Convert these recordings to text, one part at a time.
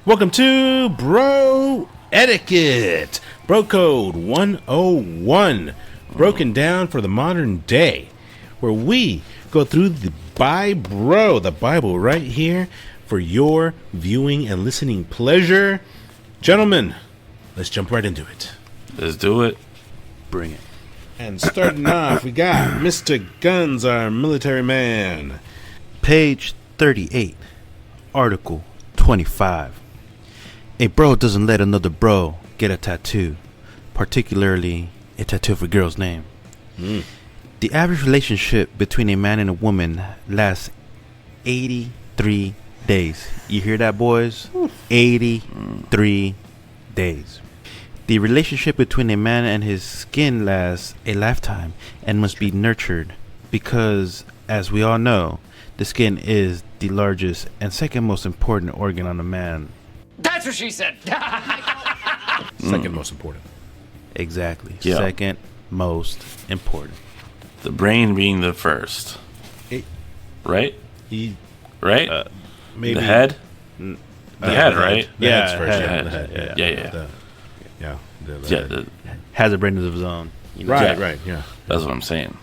Welcome to Bro Etiquette, Bro Code 101, broken down for the modern day, where we go through the Bible right here for your viewing and listening pleasure. Gentlemen, let's jump right into it. Let's do it. Bring it. And starting off, we got Mr. Guns, our military man. Page 38, Article 25. A bro doesn't let another bro get a tattoo, particularly a tattoo of a girl's name. The average relationship between a man and a woman lasts 83 days. You hear that, boys? 83 days. The relationship between a man and his skin lasts a lifetime and must be nurtured because, as we all know, the skin is the largest and second most important organ on a man. That's what she said. Second most important. Exactly. Yeah. Second most important. The brain being the first. Right? Right? Maybe the head? The head, right? The head's Yeah, first. head, The head, head. yeah. The Yeah, head. Has a brain of his own. You know? Right. Yeah. that's what I'm saying.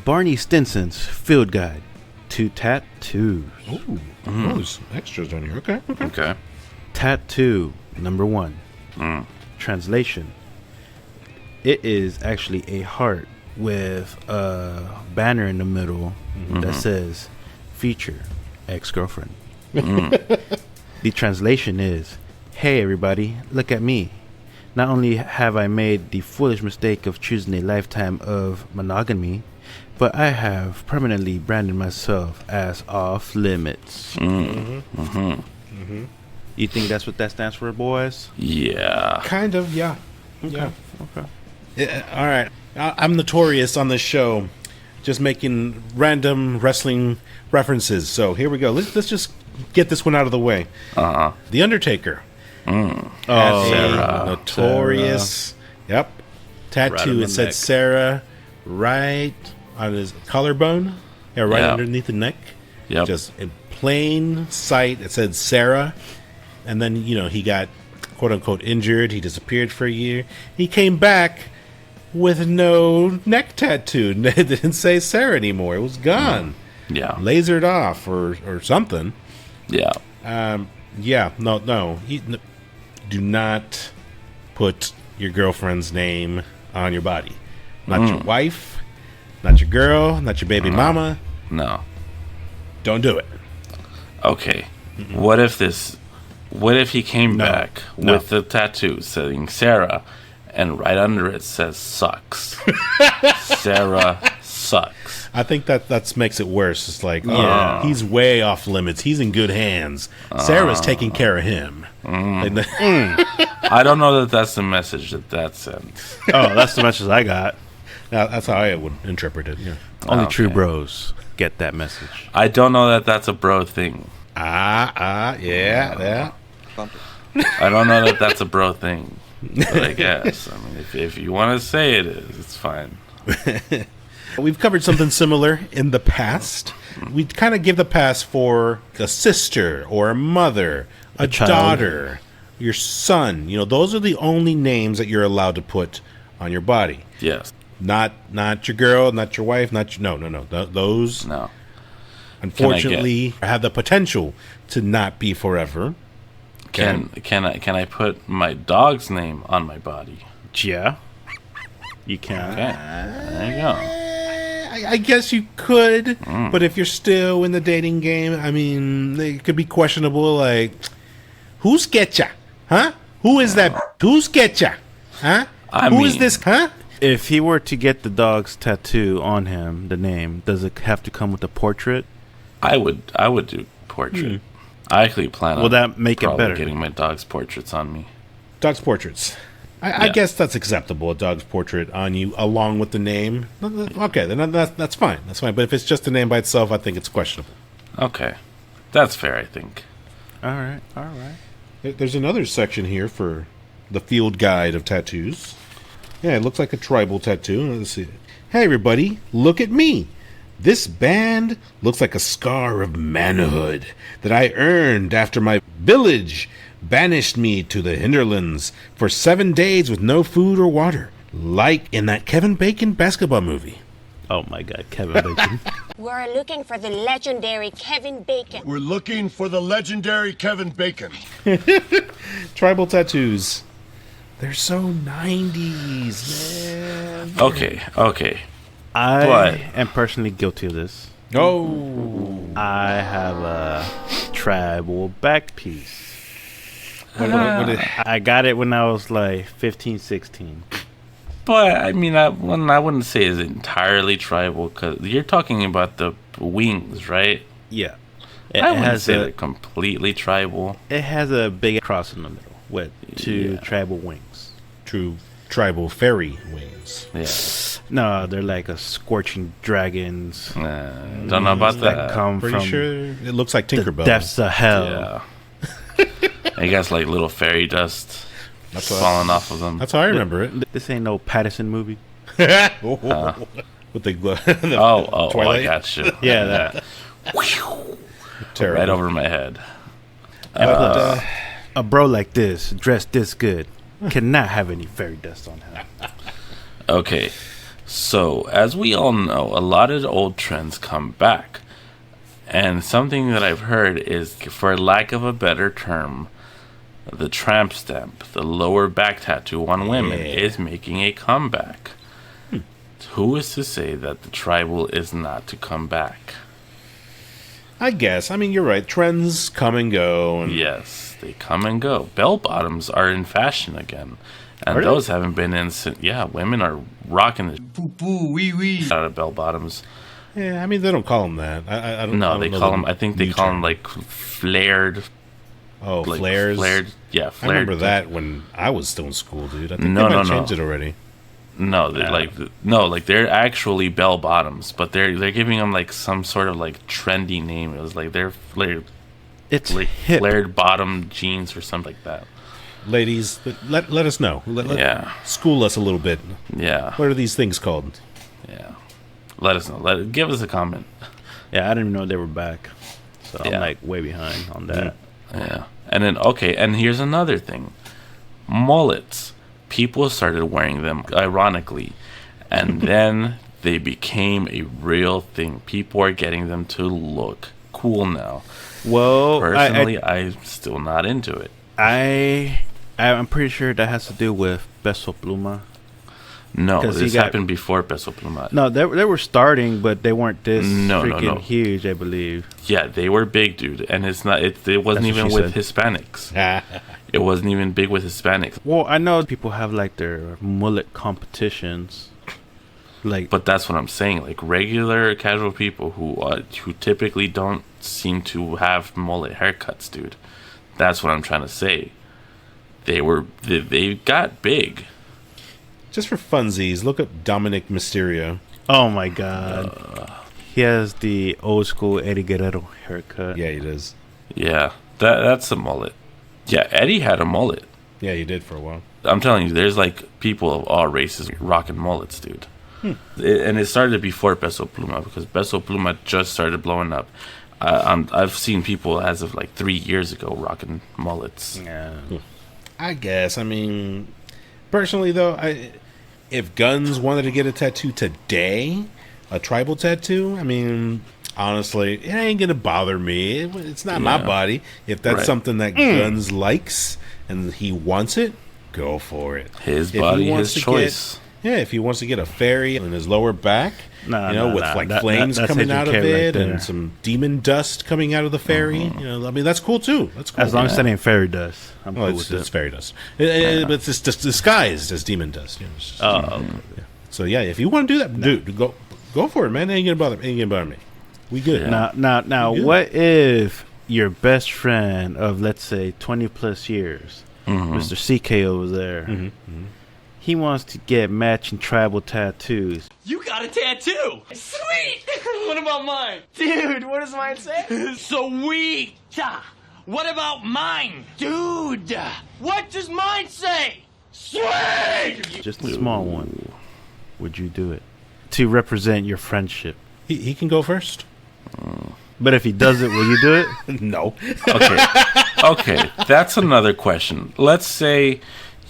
Barney Stinson's Field Guide to Tattoos. Ooh, there's extras on here. Okay. Okay. Tattoo number 1. Translation. It is actually a heart with a banner in the middle that says feature ex-girlfriend. The translation is, hey everybody, look at me. Not only have I made the foolish mistake of choosing a lifetime of monogamy, but I have permanently branded myself as off limits. You think that's what that stands for, boys? Yeah. Kind of, yeah. Okay. Yeah, all right. I'm notorious on this show, just making random wrestling references. So here we go. Let's just get this one out of the way. The Undertaker. Had a notorious, tattoo. Right on the It said neck. Sarah right on his collarbone. Yeah, right Yeah. underneath the neck. Yep. Just in plain sight, it said Sarah. And then, he got quote unquote injured. He disappeared for a year. He came back with no neck tattoo. It didn't say Sarah anymore. It was gone. Yeah. Lasered off or something. Yeah. No. Do not put your girlfriend's name on your body. Not your wife, not your girl, not your baby mama. No. Don't do it. Okay. What if he came back with the tattoo saying Sarah and right under it says sucks? Sarah sucks. I think that makes it worse. It's like, he's way off limits. He's in good hands. Sarah's taking care of him. And I don't know that that's the message that sends. Oh, that's the message I got. that's how I would interpret it. Yeah. Only true Okay. bros get that message. I don't know that that's a bro thing. Yeah. I don't know that that's a bro thing. But I guess. I mean, if you want to say it is, it's fine. We've covered something similar in the past. We kind of give the pass for a sister or a mother, a child. daughter, your son. Those are the only names that you're allowed to put on your body. Yes. Not your girl, not your wife, not your no. Those No. unfortunately have the potential to not be forever. Can I put my dog's name on my body? Yeah. You can. Okay. There you go. I guess you could, but if you're still in the dating game, I mean, it could be questionable. Like, who's getcha? Huh? Who is that? Who's getcha? Huh? Who is this? Huh? If he were to get the dog's tattoo on him, the name, does it have to come with a portrait? I would do portrait. I actually plan on Will that make it probably better? getting my dog's portraits on me. Dog's portraits. I Yeah. guess that's acceptable. A dog's portrait on you along with the name. Okay, then that's fine. That's fine. But if it's just the name by itself, I think it's questionable. Okay. That's fair, I think. All right. There's another section here for the field guide of tattoos. Yeah, it looks like a tribal tattoo. Let's see. Hey, everybody, look at me. This band looks like a scar of manhood that I earned after my village banished me to the hinterlands for 7 days with no food or water, like in that Kevin Bacon basketball movie. Oh my God, Kevin Bacon. We're looking for the legendary Kevin Bacon. We're looking for the legendary Kevin Bacon. Tribal tattoos. They're so 90s, man. Okay. I What? am personally guilty of this. Oh. I have a tribal back piece. I got it when I was like 15, 16. But I mean, I wouldn't say it's entirely tribal because you're talking about the wings, right? Yeah. I wouldn't say they're completely tribal. It has a big cross in the middle with two tribal wings. True tribal fairy wings. Yeah. No, they're like a scorching dragons Don't know about that that. come Pretty from sure it looks like the Tinkerbell. depths of hell. Yeah. I guess like little fairy dust falling off of them. That's how I remember it. This ain't no Patterson movie. With the Oh, I Twilight. got you. Yeah, that. Terrible. Right over my head. A bro like this, dressed this good, cannot have any fairy dust on him. Okay, so as we all know, a lot of the old trends come back. And something that I've heard is, for lack of a better term, the tramp stamp, the lower back tattoo on women, is making a comeback. Who is to say that the tribal is not to come back? I guess. I mean, you're right. Trends come and go. And Yes, they come and go. Bell bottoms are in fashion again. And Are they? those haven't been in since. Yeah, women are rocking the Poo-poo, wee-wee. out of bell bottoms. Yeah, I mean, they don't call them that. I don't. I No, don't they know call the them. I think they new call term. them like flared. Oh, Like flares. Yeah, I flared. remember that when I was still in school, dude. I think No, they might no, changed no. it already. No, they're like they're actually bell bottoms, but they're giving them like some sort of like trendy name. It was like they're flared, It's like hip. flared bottom jeans or something like that. Ladies, let us know. Yeah. School us a little bit. Yeah, What are these things called? yeah. Let us know. Give us a comment. Yeah, I didn't even know they were back. So Yeah. I'm like way behind on that. Yeah, and then and here's another thing: mullets. People started wearing them, ironically, and then they became a real thing. People are getting them to look cool now. Well, Personally, I'm still not into it. I'm pretty sure that has to do with Peso Pluma. No, 'Cause this he got- happened before Peso Pluma. No, they were starting, but they weren't this No, freaking no. huge, I believe. Yeah, they were big, dude, and it wasn't That's what even she with said. Hispanics. It wasn't even big with Hispanics. Well, I know people have like their mullet competitions. Like, But that's what I'm saying. Like regular casual people who typically don't seem to have mullet haircuts, dude. That's what I'm trying to say. They got big. Just for funsies, look up Dominic Mysterio. oh my God. He has the old school Eddie Guerrero haircut. Yeah, he does. Yeah, that's a mullet. Yeah, Eddie had a mullet. Yeah, he did for a while. I'm telling you, there's like people of all races rocking mullets, dude. And it started before Peso Pluma because Peso Pluma just started blowing up. I've seen people as of like 3 years ago rocking mullets. Yeah. I guess. I mean, personally, though, if Guns wanted to get a tattoo today, a tribal tattoo, I mean, honestly, it ain't going to bother me. It's not my Yeah. body. If that's Right. something that Guns likes and he wants it, go for it. His If he body, wants his to choice. Yeah, if he wants to get a fairy in his lower back, with like flames that's coming out of educate right it there. and some demon dust coming out of the fairy, I mean, that's cool too. That's cool. As long as that ain't fairy dust, I'm Well, cool it's with it. fairy dust. But it's just disguised as demon dust. It's just- Okay. So yeah, if you want to do that, dude, go for it, man. It ain't gonna bother me. We good. Yeah. Now, Good. what if your best friend of, let's say, 20 plus years, Mm-hmm. Mr. CK over there, he wants to get matching tribal tattoos? You got a tattoo! Sweet! What about mine? Dude, what does mine say? Sweet! What about mine? Dude! What does mine say? Sweet! Just a small one. Would you do it? To represent your friendship. He can go first. But if he does it, will you do it? No. Okay, that's another question. Let's say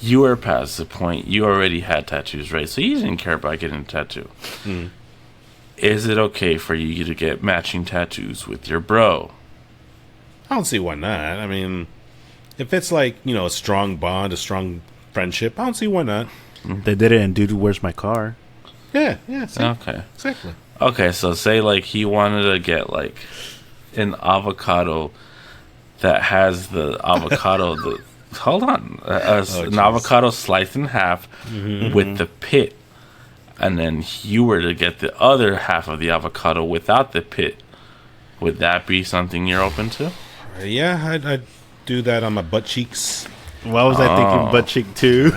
you were past the point you already had tattoos, right? So you didn't care about getting a tattoo. Is it okay for you to get matching tattoos with your bro? I don't see why not. I mean, if it's like, a strong bond, a strong friendship, I don't see why not. They did it in Dude, Where's My Car? Yeah, see? Okay. Exactly. Okay, so say like he wanted to get like an avocado that has the avocado, an avocado sliced in half with the pit. And then you were to get the other half of the avocado without the pit. Would that be something you're open to? Yeah, I'd do that on my butt cheeks. Why was I thinking butt cheek too?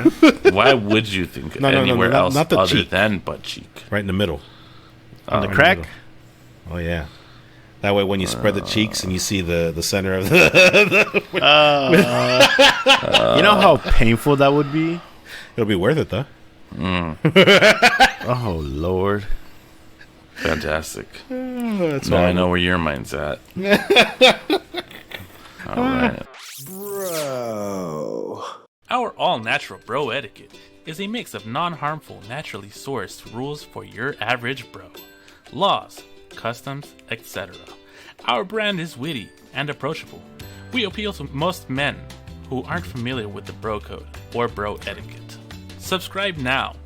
Why would you think anywhere else not the other cheek. than butt cheek? Right in the middle. On the crack? Oh, yeah. That way when you spread the cheeks and you see the center of the... You know how painful that would be? It'll be worth it, though. Oh, Lord. Fantastic. That's Now I know where your mind's at. All right. Bro. Our all-natural bro etiquette is a mix of non-harmful, naturally sourced rules for your average bro. Laws, customs, etc. Our brand is witty and approachable. We appeal to most men who aren't familiar with the bro code or bro etiquette. Subscribe now.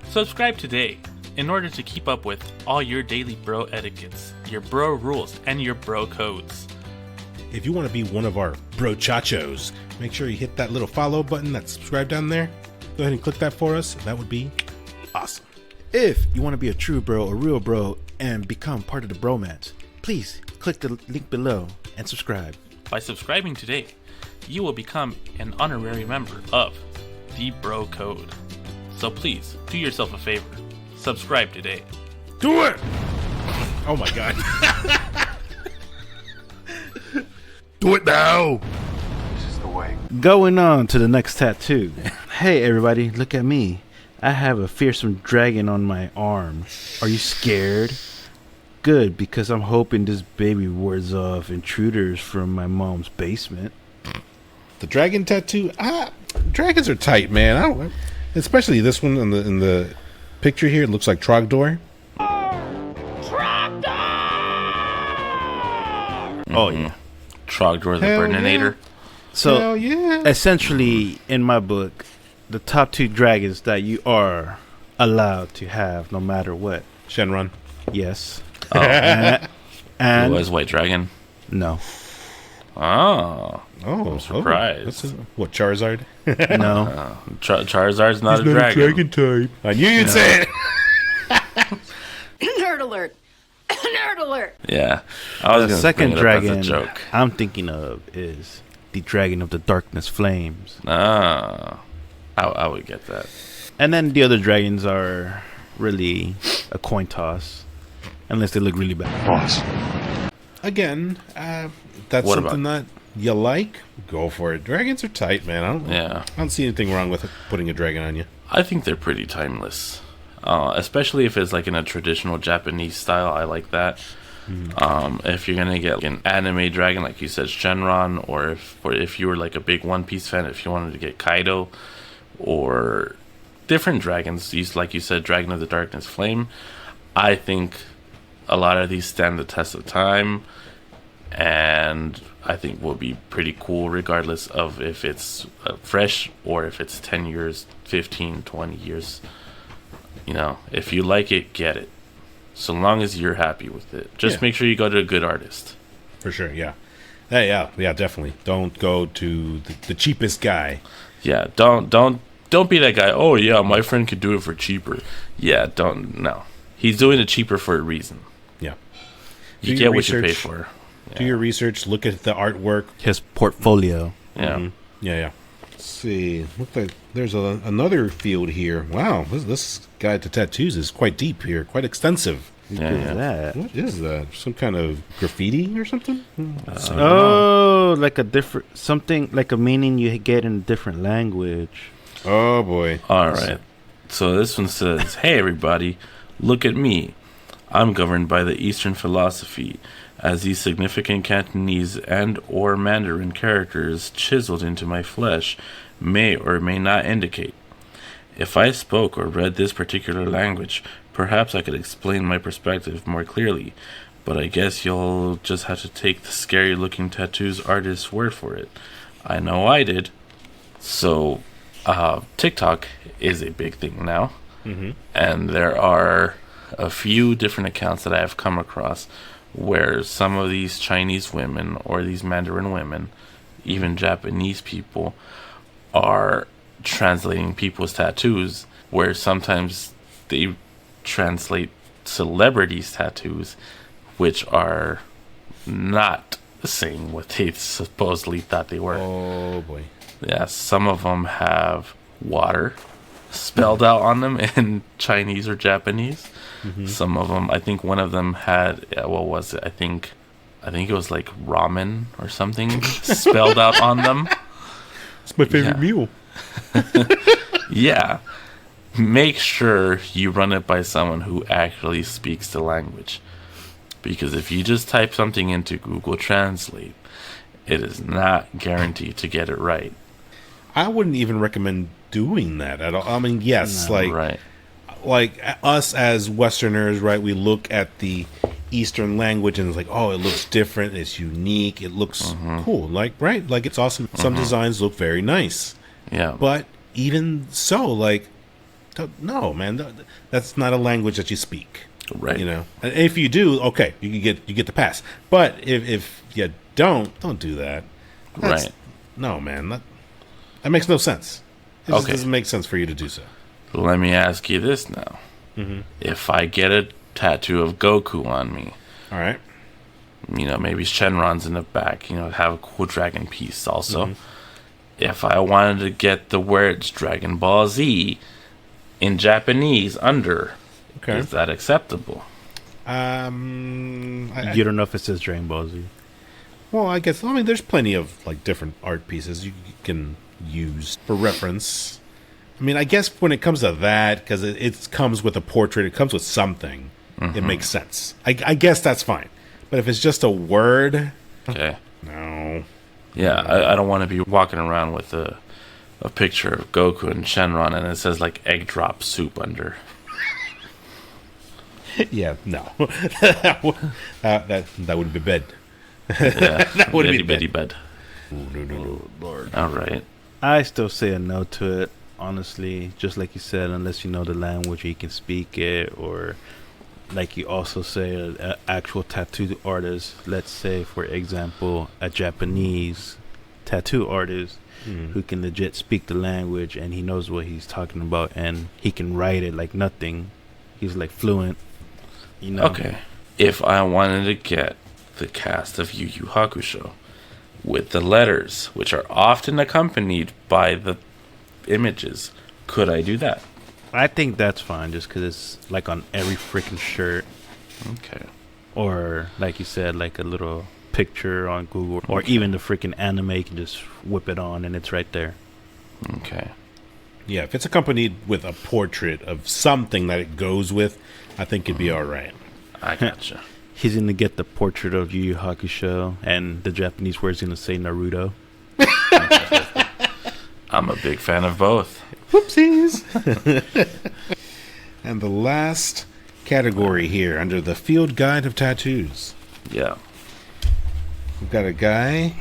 Subscribe today in order to keep up with all your daily bro etiquettes, your bro rules, and your bro codes. If you want to be one of our bro chachos, make sure you hit that little follow button, that subscribe down there. Go ahead and click that for us. That would be awesome. If you want to be a true bro, a real bro, and become part of the bromance, please click the link below and subscribe. By subscribing today, you will become an honorary member of the Bro Code. So please, do yourself a favor. Subscribe today. Do it! Oh my god. Do it now! This is the way. Going on to the next tattoo. Hey everybody, look at me. I have a fearsome dragon on my arm. Are you scared? Good, because I'm hoping this baby wards off intruders from my mom's basement. The dragon tattoo? Dragons are tight, man. Especially this one in the picture here. It looks like Trogdor. Oh yeah. Trogdor the Hell Burninator. So Hell yeah. essentially, in my book, the top two dragons that you are allowed to have no matter what. Shenron. Yes. Oh, And it was White Dragon. no. Oh, Oh, I'm surprised. What, Charizard? No. Charizard's not a dragon. type. I knew you'd say it. Nerd alert! Nerd alert! Yeah, I was The gonna second bring it up as dragon a joke. I'm thinking of is the Dragon of the Darkness Flames. Ah, I would get that. And then the other dragons are really a coin toss. Unless they look really bad. Boss. Again, that's What something that you like. Go for it. Dragons are tight, man. Yeah, I don't see anything wrong with putting a dragon on you. I think they're pretty timeless. Especially if it's like in a traditional Japanese style. I like that. If you're gonna get like an anime dragon, like you said, Shenron, or if you were like a big One Piece fan, if you wanted to get Kaido, or different dragons, like you said, Dragon of the Darkness Flame, I think a lot of these stand the test of time, and I think will be pretty cool regardless of if it's fresh or if it's 10 years, 15, 20 years. You know, if you like it, get it. So long as you're happy with it. Just make sure you go to a good artist. For sure, yeah. Yeah, definitely. Don't go to the cheapest guy. Yeah, don't be that guy. Oh yeah, my friend could do it for cheaper. Yeah, no. He's doing it cheaper for a reason. Yeah. You Do get your what you pay research. for. Do your research. Look at the artwork. His portfolio. Yeah. Yeah. Let's see. Look like there's another field here. Wow, this guide to tattoos is quite deep here, quite extensive. Yeah. That. What is that? Some kind of graffiti or something? Oh, like a different something like a meaning you get in a different language. Oh boy. All right. So this one says, "Hey everybody, look at me. I'm governed by the Eastern philosophy, as these significant Cantonese and or Mandarin characters chiseled into my flesh may or may not indicate. If I spoke or read this particular language, perhaps I could explain my perspective more clearly, but I guess you'll just have to take the scary-looking tattoos artist's word for it. I know I did. So, TikTok is a big thing now, and there are a few different accounts that I have come across where some of these Chinese women or these Mandarin women, even Japanese people, are translating people's tattoos, where sometimes they translate celebrities' tattoos, which are not saying what they supposedly thought they were. Oh boy. Yeah, some of them have water spelled out on them in Chinese or Japanese. Some of them, I think one of them had, what was it? I think it was like ramen or something spelled out on them. It's my favorite meal. Yeah. Make sure you run it by someone who actually speaks the language. Because if you just type something into Google Translate, it is not guaranteed to get it right. I wouldn't even recommend doing that at all. I mean, yes, Right. like us as Westerners, right? We look at the Eastern language and it's like, oh, it looks different, it's unique, it looks cool, like, right? Like, it's awesome. Some designs look very nice. Yeah. But even so, like, no, man, that's not a language that you speak. Right. You know, and if you do, okay, you get the pass. But if you don't do that. Right. No, man, that makes no sense. It just Okay. doesn't make sense for you to do so. Let me ask you this now. If I get a tattoo of Goku on me, All right. you know, maybe Shenron's in the back, you know, have a cool dragon piece also. If I wanted to get the words Dragon Ball Z in Japanese under, Okay. is that acceptable? You don't know if it says Dragon Ball Z. Well, I guess, I mean, there's plenty of, like, different art pieces you can use for reference. I mean, I guess when it comes to that, because it comes with a portrait, it comes with something, it makes sense. I guess that's fine. But if it's just a word, Okay. no. Yeah, I don't want to be walking around with a picture of Goku and Shenron and it says like egg drop soup under. Yeah, no. that would be bad. Yeah, That would be itty bitty bed. No, Lord. All right. I still say a no to it, honestly. Just like you said, unless you know the language, you can speak it, or like you also say, an actual tattoo artist. Let's say, for example, a Japanese tattoo artist who can legit speak the language and he knows what he's talking about and he can write it like nothing. He's like fluent, you know. Okay. If I wanted to get the cast of Yu Yu Hakusho with the letters, which are often accompanied by the images, could I do that? I think that's fine, just because it's like on every freaking shirt, Okay. or like you said, like a little picture on Google, or even the freaking anime, you can just whip it on and it's right there. Okay. Yeah, if it's accompanied with a portrait of something that it goes with, I think it'd be all right. I gotcha. He's gonna get the portrait of Yu Yu Hakusho, and the Japanese word's gonna say Naruto. I'm a big fan of both. Whoopsies. And the last category here under the field guide of tattoos. Yeah. We've got a guy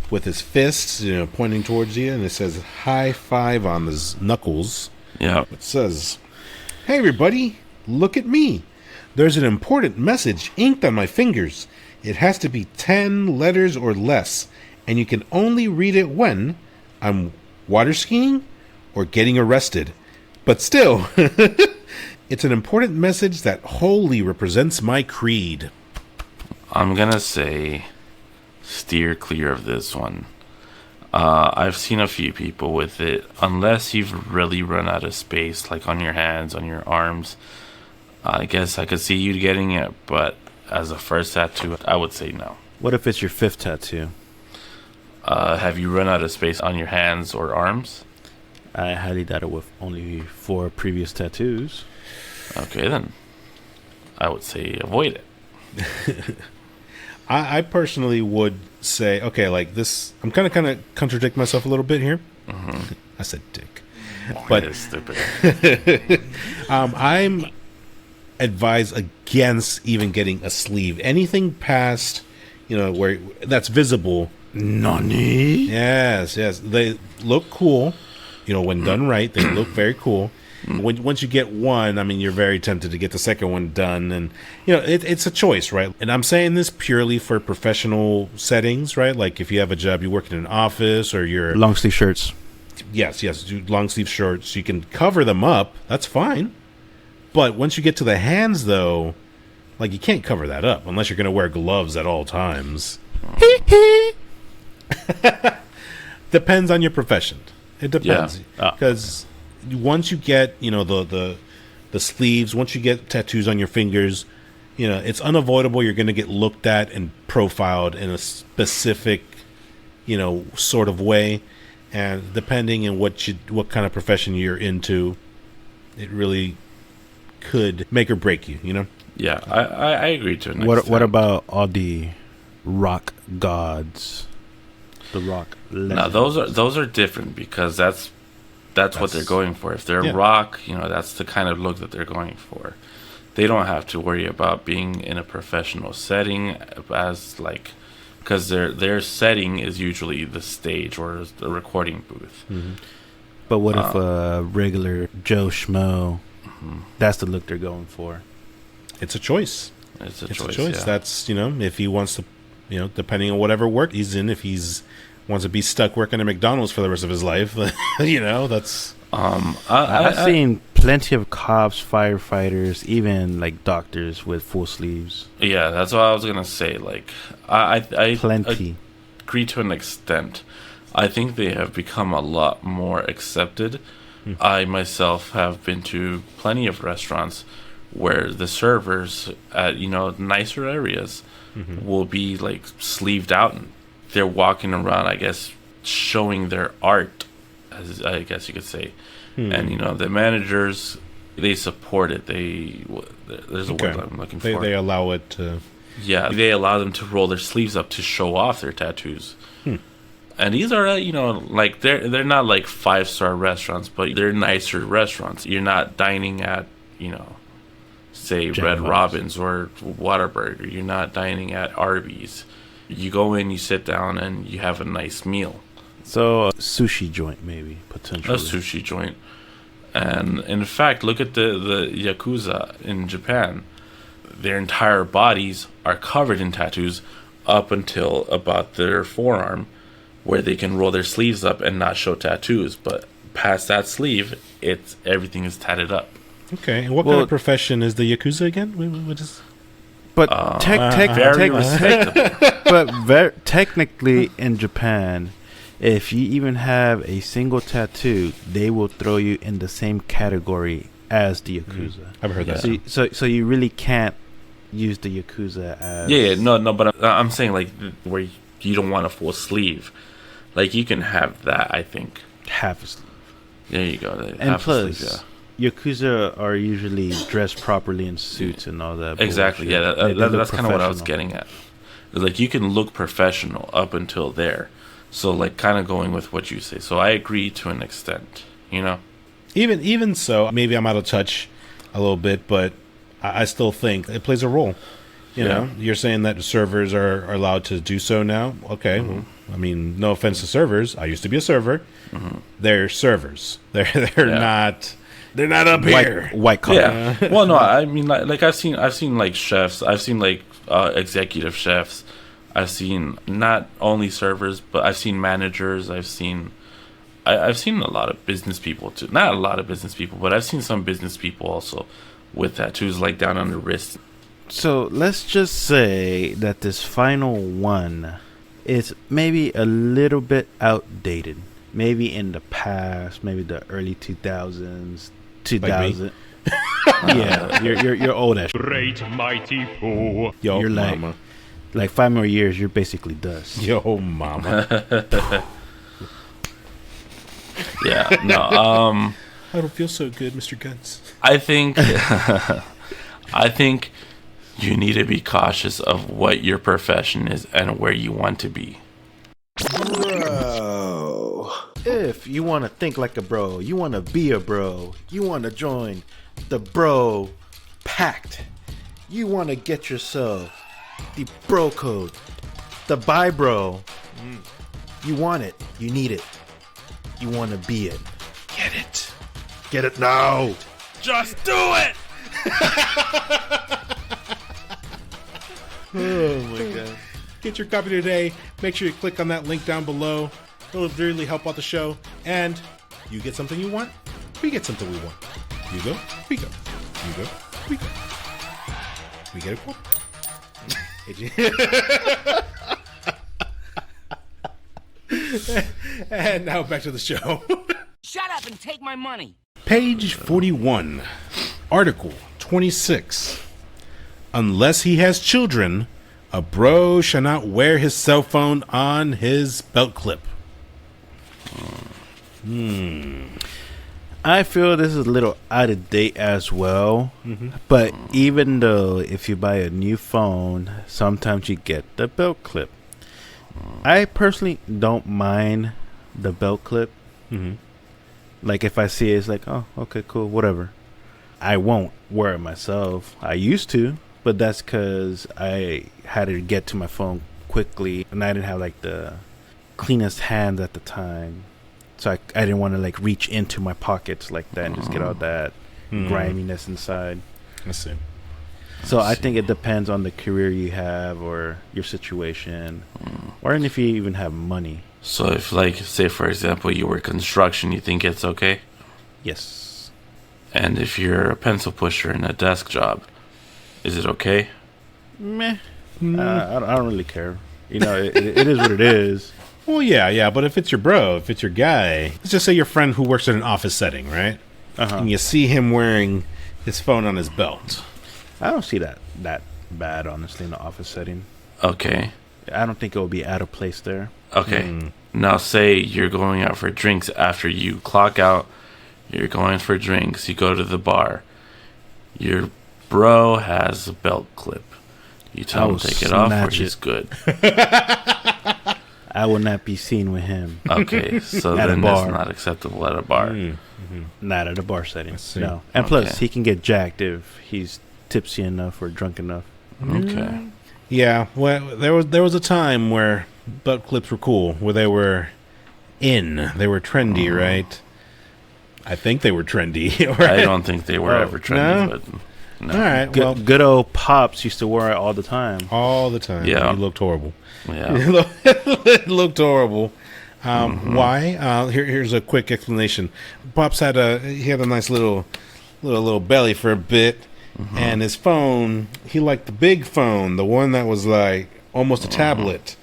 with his fists, pointing towards you, and it says high five on his knuckles. Yeah. It says, "Hey everybody, look at me. There's an important message inked on my fingers. It has to be 10 letters or less, and you can only read it when I'm water skiing or getting arrested. But still, it's an important message that wholly represents my creed." I'm gonna say steer clear of this one. I've seen a few people with it. Unless you've really run out of space, like on your hands, on your arms, I guess I could see you getting it, but as a first tattoo, I would say no. What if it's your 5th tattoo? Have you run out of space on your hands or arms? I highly doubt it with only 4 previous tattoos. Okay then. I would say avoid it. I personally would say, okay, like this, I'm kind of contradict myself a little bit here. I said dick. But It's stupid. I'm advised against even getting a sleeve. Anything past, where that's visible. Nani? Yes. They look cool. When done right, they look very cool. Once you get one, I mean, you're very tempted to get the second one done, and it's a choice, right? And I'm saying this purely for professional settings, right? Like if you have a job, you work in an office, or you're Long sleeve shirts. yes, do long sleeve shirts. You can cover them up. That's fine. But once you get to the hands, though, like you can't cover that up unless you're going to wear gloves at all times. Depends on your profession. It depends because once you get the sleeves, once you get tattoos on your fingers, it's unavoidable. You're going to get looked at and profiled in a specific sort of way, and depending on what kind of profession you're into, it really could make or break you. Yeah, I agree to an What extent. about all the rock gods? The rock legends. Now those are different because that's what they're going for. If they're rock, that's the kind of look that they're going for. They don't have to worry about being in a professional setting because their setting is usually the stage or the recording booth. But what if a regular Joe Schmo? That's the look they're going for. It's a choice. It's a It's choice. a choice. Yeah. That's if he wants to, depending on whatever work he's in, if he's wants to be stuck working at McDonald's for the rest of his life, that's. I've seen plenty of cops, firefighters, even like doctors with full sleeves. Yeah, that's what I was gonna say. Like, I Plenty. agree to an extent. I think they have become a lot more accepted. I myself have been to plenty of restaurants where the servers at nicer areas will be like sleeved out, and they're walking around, I guess, showing their art, as I guess you could say. And the managers, they support it. There's a word I'm looking for. They allow it to. Yeah, they allow them to roll their sleeves up to show off their tattoos. And these are, like they're not like 5-star restaurants, but they're nicer restaurants. You're not dining at, say Red Robin's or Whataburger. You're not dining at Arby's. You go in, you sit down, and you have a nice meal. So a sushi joint, maybe potentially. A sushi joint. And in fact, look at the Yakuza in Japan. Their entire bodies are covered in tattoos up until about their forearm, where they can roll their sleeves up and not show tattoos. But past that sleeve, everything is tatted up. Okay, and what kind of profession is the Yakuza again? What is? But Very respectable. technically in Japan, if you even have a single tattoo, they will throw you in the same category as the Yakuza. I've heard that. So you really can't use the Yakuza as... No, but I'm saying like where you don't want a full sleeve. Like you can have that, I think. half a sleeve. There you go. And half a plus, sleeve, Yakuza are usually dressed properly in suits and all that. exactly. bullshit. Yeah, They look that's kind of what I was professional. getting at. It's like you can look professional up until there. So like kind of going with what you say. So I agree to an extent, Even so, maybe I'm out of touch a little bit, but I still think it plays a role. You know, you're saying that servers are allowed to do so now. Okay, well, I mean, no offense to servers. I used to be a server. They're servers. They're not. They're not up here. White collar. Yeah. Well, no, I mean, like I've seen like chefs. I've seen like executive chefs. I've seen not only servers, but I've seen managers. I've seen a lot of business people too. Not a lot of business people, but I've seen some business people also with tattoos like down on the wrist. So let's just say that this final one is maybe a little bit outdated. Maybe in the past, maybe the early 2000s, 2000. Yeah, you're old as. Great mighty Pooh. Yo, You're mama. like 5 more years, you're basically dust. Yo, mama. Yeah. No. I don't feel so good, Mr. Guns. I think I think you need to be cautious of what your profession is and where you want to be. Bro. If you want to think like a bro, you want to be a bro, you want to join the bro pact, you want to get yourself the bro code, the buy bro, you want it, you need it, you want to be it. Get it now. Just do it! Oh my god. Get your copy today. Make sure you click on that link down below. It'll really help out the show. And you get something you want, we get something we want. You go, we go. You go, we go. We get a quote. And now back to the show. Shut up and take my money. Page 41, Article 26. Unless he has children, a bro shall not wear his cell phone on his belt clip. I feel this is a little out of date as well. But even though if you buy a new phone, sometimes you get the belt clip. I personally don't mind the belt clip. Like if I see it, it's like, oh, okay, cool, whatever. I won't wear it myself. I used to, but that's because I had to get to my phone quickly, and I didn't have like the cleanest hands at the time. So I didn't want to like reach into my pockets like that and just get all that griminess inside. I see. So I think it depends on the career you have or your situation, or if you even have money. So if, like, say for example, you work construction, you think it's okay? Yes. And if you're a pencil pusher in a desk job, is it okay? Meh. I don't really care. You know, it is what it is. Well, yeah, but if it's your bro, if it's your guy, let's just say your friend who works in an office setting, right? And you see him wearing his phone on his belt. I don't see that bad, honestly, in the office setting. Okay. I don't think it will be out of place there. Okay. Now say you're going out for drinks after you clock out. You're going for drinks. You go to the bar. Your bro has a belt clip. You tell him to take it off or he's good. I will not be seen with him. Okay, so then that's not acceptable at a bar. Not at a bar setting. No. And plus, he can get jacked if he's tipsy enough or drunk enough. Okay. Yeah, well, there was a time where belt clips were cool, where they were in. They were trendy, right? I think they were trendy. Right? I don't think they were ever trendy, but no. All right, well, Good old Pops used to wear it all the time. all the time. Yeah. He looked horrible. Yeah. It looked horrible. Why? Here's a quick explanation. Pops had a nice little belly for a bit, and his phone, he liked the big phone, the one that was like almost a tablet,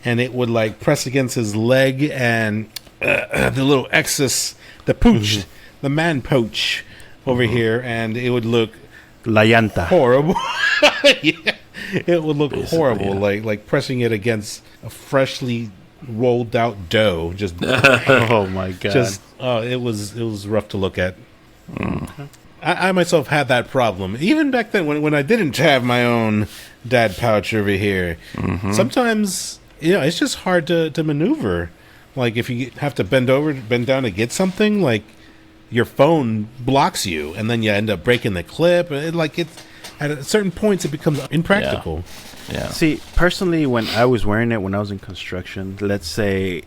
and it would like press against his leg, and the little excess, the pooch, the man pooch over here, and it would look La llanta. horrible. Yeah. It would look Basically, horrible, yeah. like pressing it against a freshly rolled out dough. Just, Oh my god. it was rough to look at. I myself had that problem even back then when I didn't have my own dad pouch over here. Sometimes it's just hard to maneuver. Like if you have to bend down to get something, like your phone blocks you, and then you end up breaking the clip. At certain points, it becomes impractical. Yeah. See, personally, when I was wearing it when I was in construction, let's say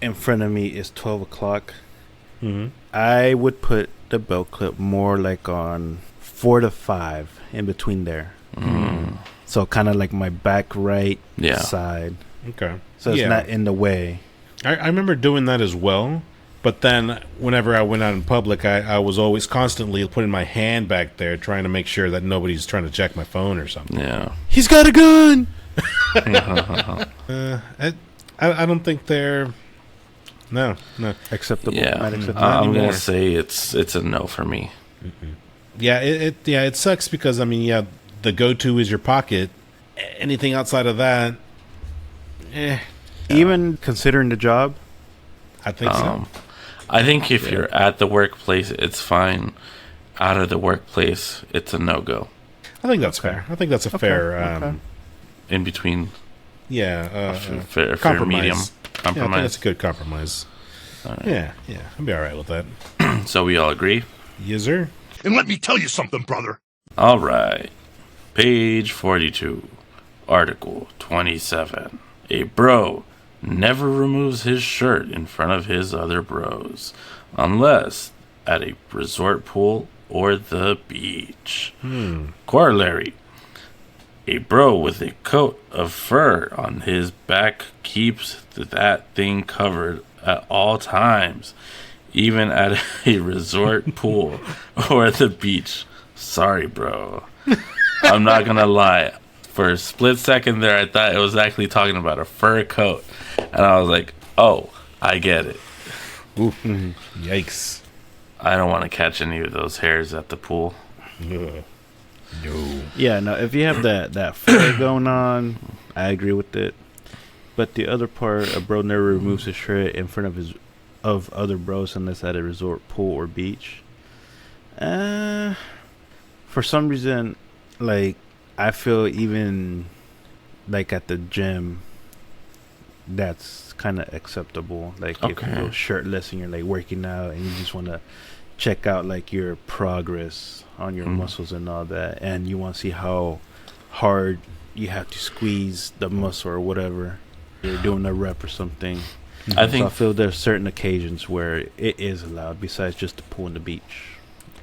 in front of me is 12 o'clock, I would put the belt clip more like on 4 to 5 in between there. So kind of like my back right side. Okay. So it's not in the way. I remember doing that as well. But then whenever I went out in public, I was always constantly putting my hand back there trying to make sure that nobody's trying to check my phone or something. Yeah. He's got a gun! I don't think they're... No. Acceptable. Yeah. Not acceptable I'm anymore. going to say it's a no for me. Yeah, it sucks because, I mean, the go-to is your pocket. Anything outside of that, Even considering the job, I think so. I think if you're at the workplace, it's fine. Out of the workplace, it's a no-go. I think that's fair. I think that's a fair in between. Yeah, fair compromise. medium Yeah, I think compromise. that's a good compromise. Right. Yeah, I'll be all right with that. So we all agree. Yes, sir. And let me tell you something, brother. All right. Page 42, Article 27. A bro never removes his shirt in front of his other bros, unless at a resort pool or the beach. Corollary. A bro with a coat of fur on his back keeps that thing covered at all times, even at a resort pool or the beach. Sorry, bro. I'm not gonna lie. For a split second there, I thought it was actually talking about a fur coat. And I was like, oh, I get it. Oof. Yikes. I don't want to catch any of those hairs at the pool. Ugh. No. Yeah, no, if you have that fur going on, I agree with it. But the other part, a bro never removes his shirt in front of other bros unless at a resort pool or beach. For some reason, like, I feel even like at the gym, that's kind of acceptable. Like if you go shirtless and you're like working out and you just want to check out like your progress on your muscles and all that, and you want to see how hard you have to squeeze the muscle or whatever you're doing a rep or something. I think So I feel there's certain occasions where it is allowed besides just the pool and the beach.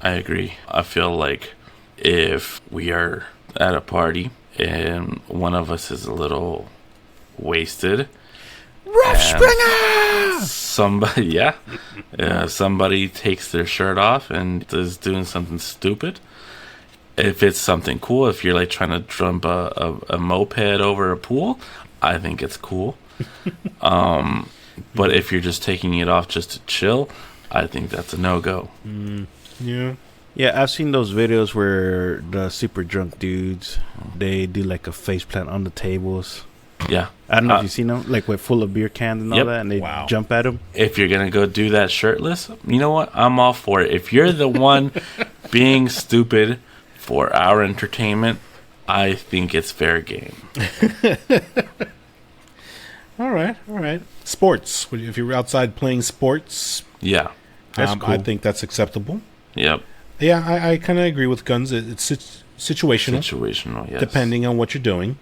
I agree. I feel like if we are at a party and one of us is a little wasted, somebody somebody takes their shirt off and is doing something stupid. If it's something cool, if you're like trying to jump a moped over a pool, I think it's cool. But if you're just taking it off just to chill, I think that's a no-go. Yeah. Yeah, I've seen those videos where the super drunk dudes, they do like a face plant on the tables. Yeah. I don't know if you've seen them, like with full of beer cans and all Yep. that, and they Wow. jump at them. If you're going to go do that shirtless, you know what? I'm all for it. If you're the one being stupid for our entertainment, I think it's fair game. All right. Sports. If you're outside playing sports, Yeah. That's cool. I think that's acceptable. Yep. Yeah, I kind of agree with Guns. It's situational, Situational, yes. depending on what you're doing.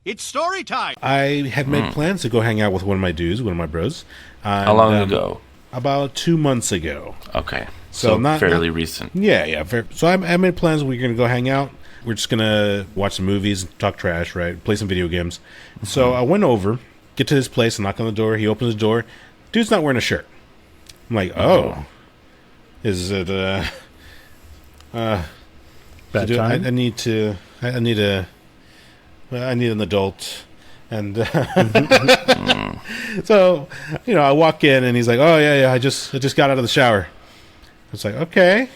It's story time. I had made plans to go hang out with one of my dudes, one of my bros. How long ago? About 2 months ago. Okay. So So not- fairly not- recent. Yeah. So I made plans. We're going to go hang out. We're just going to watch some movies, talk trash, right? Play some video games. So I went over, get to his place, knock on the door. He opens the door. Dude's not wearing a shirt. I'm like, oh. Is it, Bad dude, time? I need an adult. And so, I walk in and he's like, oh, yeah, I just got out of the shower. It's like, okay.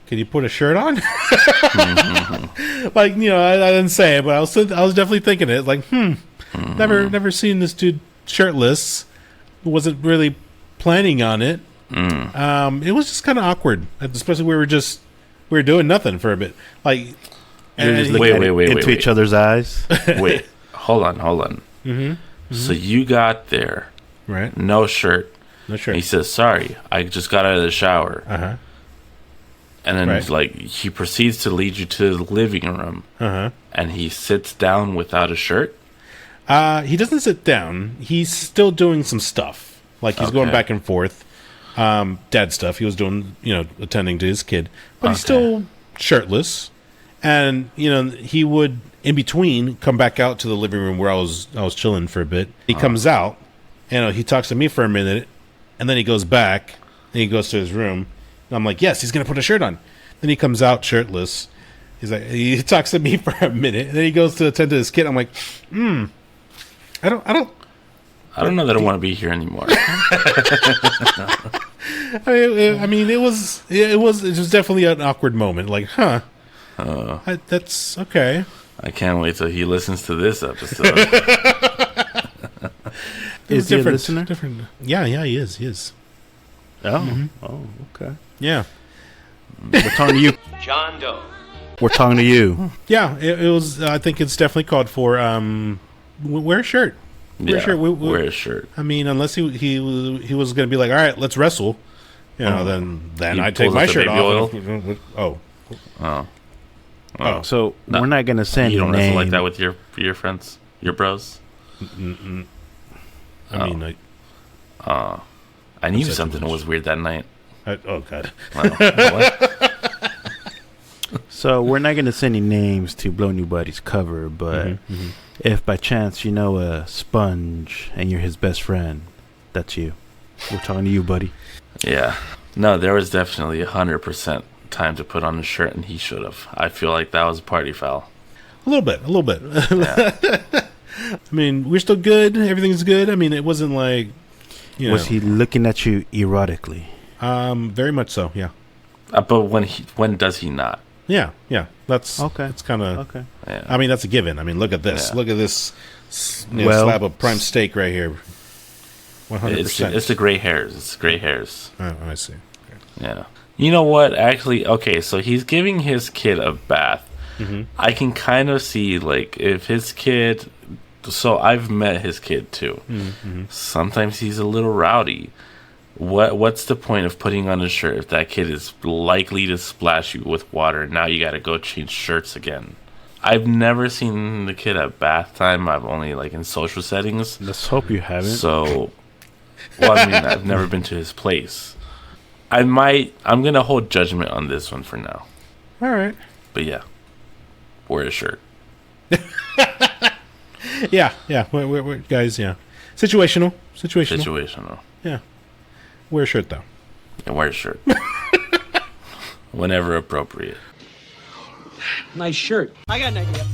Can you put a shirt on? Like, I didn't say it, but I was definitely thinking it. Like, never seen this dude shirtless. Wasn't really planning on it. It was just kind of awkward, especially we were doing nothing for a bit. Like, You're just and looking wait, into each other's eyes. Wait, hold on. So you got there, right? no shirt. No shirt. He says, sorry, I just got out of the shower. Uh-huh. And then, Right. he proceeds to lead you to the living room. Uh-huh. And he sits down without a shirt. He doesn't sit down. He's still doing some stuff. Like, he's going Okay. back and forth. Dad stuff. He was doing, attending to his kid. But he's Okay. still shirtless. And, he would, in between, come back out to the living room where I was chilling for a bit. He comes out, and he talks to me for a minute, and then he goes back, and he goes to his room. And I'm like, yes, he's going to put a shirt on. Then he comes out shirtless. He's like, he talks to me for a minute, and then he goes to attend to his kid. I'm like, I don't I don't know that I want to be here anymore. I mean, it was definitely an awkward moment. Like, that's okay. I can't wait till he listens to this episode. Is he a listener? Different. Yeah, he is. Oh, okay. Yeah. We're talking to you. John Doe. We're talking to you. Yeah, it was. I think it's definitely called for. Wear a shirt. Wear a shirt. Wear a shirt. I mean, unless he was going to be like, all right, let's wrestle. You know, then I take my shirt off. So we're not going to send you you don't name. wrestle like that with your friends, your bros. I mean, I knew something was weird that night. oh god. What? So we're not going to send you names to Blow New Buddy's cover, but if by chance you know a Sponge and you're his best friend, that's you. We're talking to you, buddy. Yeah. No, there was definitely 100% time to put on a shirt, and he should have. I feel like that was a party foul. A little bit. Yeah. I mean, we're still good. Everything's good. I mean, it wasn't like, Was he looking at you erotically? Very much so. Yeah. But when does he not? Yeah. That's Okay. It's kind of. Okay. Yeah. I mean, that's a given. I mean, look at this. Yeah. Look at this Well- slab of prime steak right here. 100%. It's the gray hairs. It's the gray hairs. Oh, I see. Yeah. You know what? Actually, okay, so he's giving his kid a bath. I can kind of see, like, if his kid... So I've met his kid, too. Sometimes he's a little rowdy. What's the point of putting on a shirt if that kid is likely to splash you with water and now you got to go change shirts again? I've never seen the kid at bath time. I've only, like, in social settings. Let's hope you haven't. So, well, I mean, I've never been to his place. I'm going to hold judgment on this one for now. All right. But yeah, wear a shirt. Yeah. We're guys, yeah. Situational. Yeah. Wear a shirt, though. And wear a shirt. Whenever appropriate. Nice shirt. I got an idea.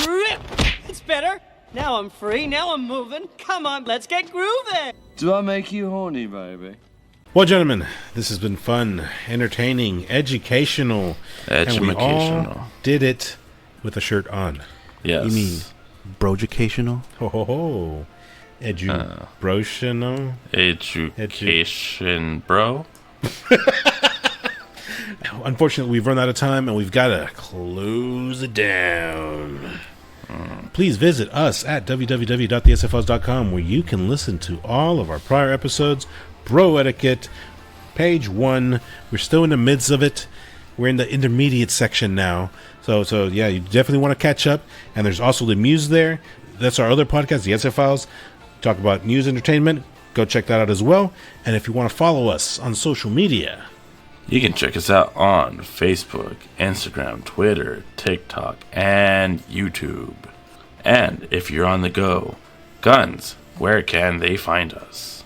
Rip! It's better. Now I'm free. Now I'm moving. Come on, let's get grooving. Do I make you horny, baby? Well, gentlemen, this has been fun, entertaining, educational. And we all did it with a shirt on. Yes. You mean broeducational? Ho, ho, ho. Educational. Education, bro. Unfortunately, we've run out of time and we've got to close it down. Please visit us at www.thesfls.com where you can listen to all of our prior episodes. Bro Etiquette, page 1. We're still in the midst of it. We're in the intermediate section now. So yeah, you definitely want to catch up. And there's also the Muse there. That's our other podcast, the SF Files. Talk about news, entertainment. Go check that out as well. And if you want to follow us on social media, you can check us out on Facebook, Instagram, Twitter, TikTok, and YouTube. And if you're on the go, guns, where can they find us?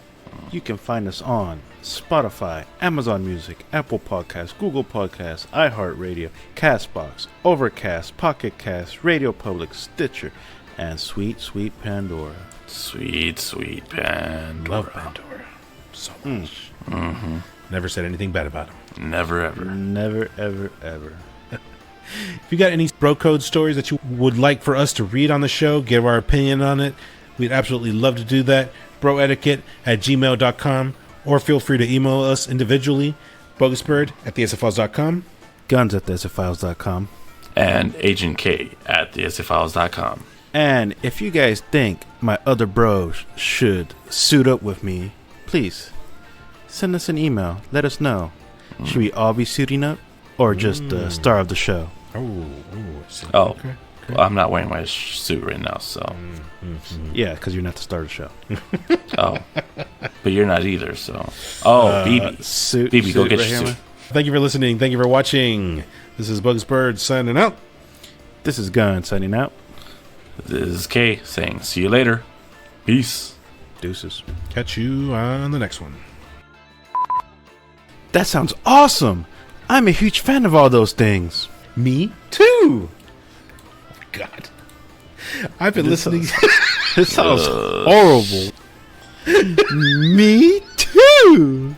You can find us on Spotify, Amazon Music, Apple Podcasts, Google Podcasts, iHeartRadio, Castbox, Overcast, Pocket Cast, Radio Public, Stitcher, and sweet, sweet Pandora. Sweet, sweet Pandora. love Pandora so much. Never said anything bad about him. Never, ever. Never, ever, ever. If you got any bro code stories that you would like for us to read on the show, give our opinion on it, we'd absolutely love to do that. broetiquette@gmail.com, or feel free to email us individually, bogusbird@thesfiles.com, guns@thesfiles.com, and Agent K at thesfiles.com. And if you guys think my other bros should suit up with me, please send us an email. Let us know. Should we all be suiting up, or just the star of the show? Oh, well, I'm not wearing my suit right now, so. Yeah, because you're not the star of the show. Oh, but you're not either, so. Oh, BB. Suit, BB, go suit get right your here, suit. Thank you for listening. Thank you for watching. This is Bugs Bird signing out. This is Gun signing out. This is K saying, see you later. Peace. Deuces. Catch you on the next one. That sounds awesome. I'm a huge fan of all those things. Me too. God. I've been listening. This sounds horrible. Me too.